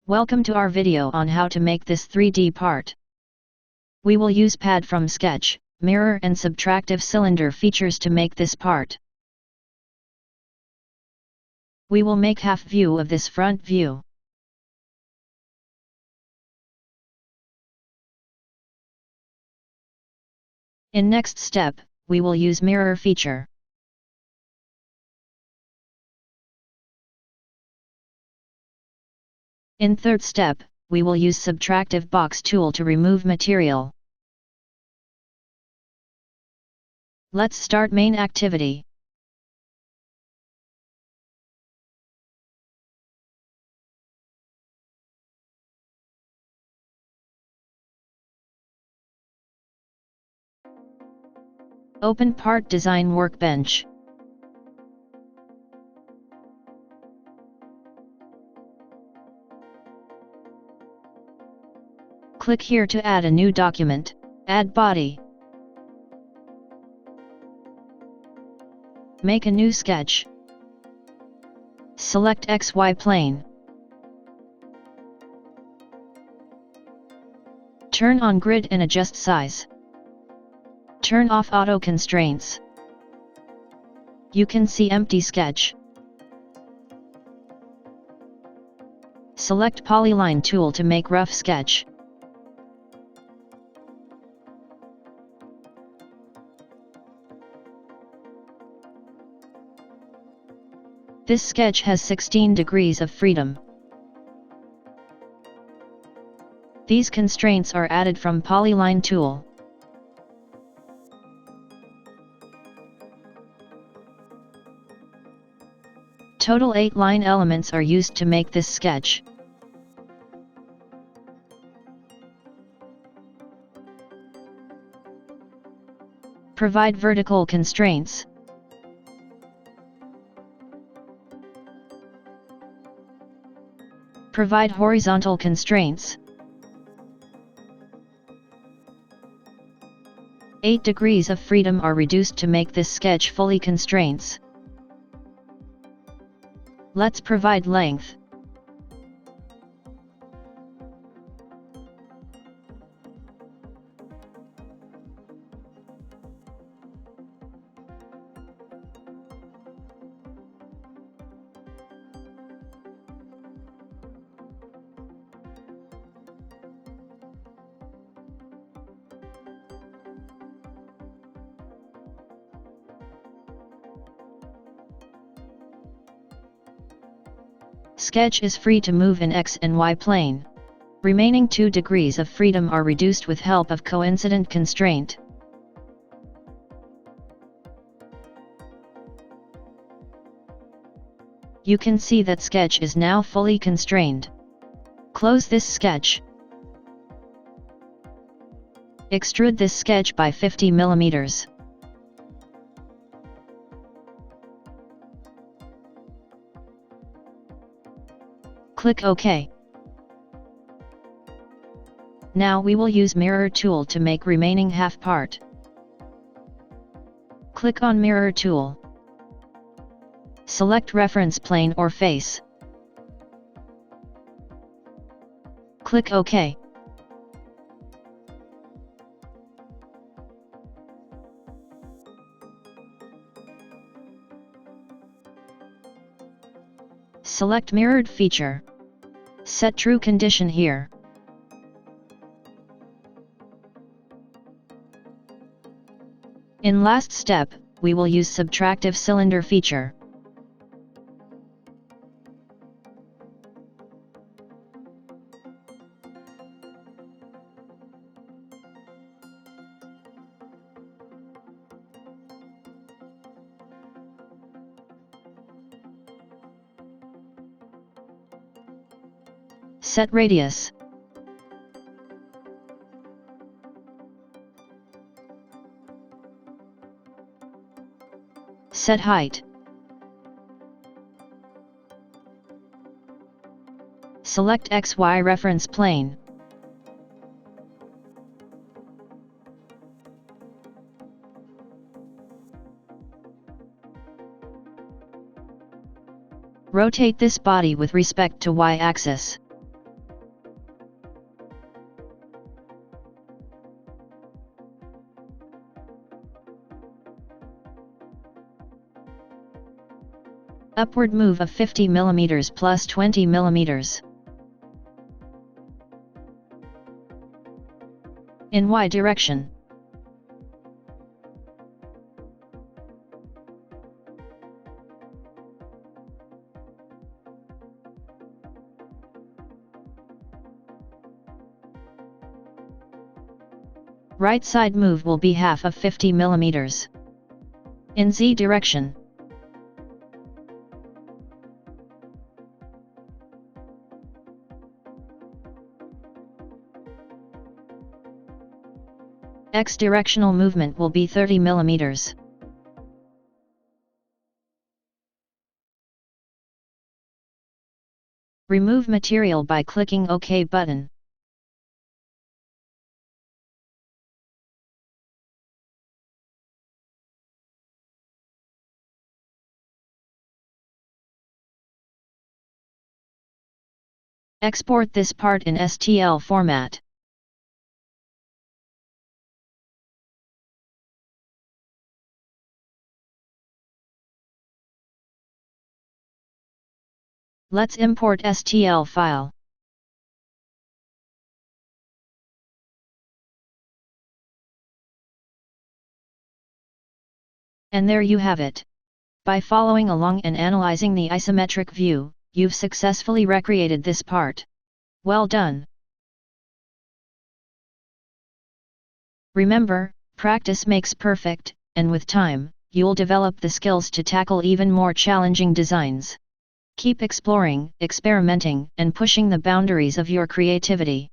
Welcome to our video on how to make this 3D part. We will use pad from Sketch, mirror and subtractive cylinder features to make this part. We will make half view of this front view. In next step, we will use mirror feature. In third step, we will use subtractive box tool to remove material. Let's start main activity. Open Part Design Workbench. Click here to add a new document. Add body. Make a new sketch. Select XY plane. Turn on grid and adjust size. Turn off auto constraints. You can see empty sketch. Select polyline tool to make rough sketch. This sketch has 16 degrees of freedom. These constraints are added from polyline tool. Total 8 line elements are used to make this sketch. Provide vertical constraints. Provide horizontal constraints. 8 degrees of freedom are reduced to make this sketch fully constraints. Let's provide length. Sketch is free to move in X and Y plane. Remaining 2 degrees of freedom are reduced with help of coincident constraint. You can see that sketch is now fully constrained. Close this sketch. Extrude this sketch by 50 mm. Click OK. Now we will use mirror tool to make remaining half part. Click on mirror tool. Select reference plane or face. Click OK. Select mirrored feature. Set true condition here. In last step, we will use subtractive cylinder feature. Set radius. Set height. Select XY reference plane. Rotate this body with respect to Y-axis. Upward move of 50 mm plus 20 mm. In Y direction. Right side move will be half of 50 mm. In Z direction. X directional movement will be 30 mm. Remove material by clicking OK button. Export this part in STL format. Let's import STL file. And there you have it. By following along and analyzing the isometric view, you've successfully recreated this part. Well done! Remember, practice makes perfect, and with time, you'll develop the skills to tackle even more challenging designs. Keep exploring, experimenting, and pushing the boundaries of your creativity.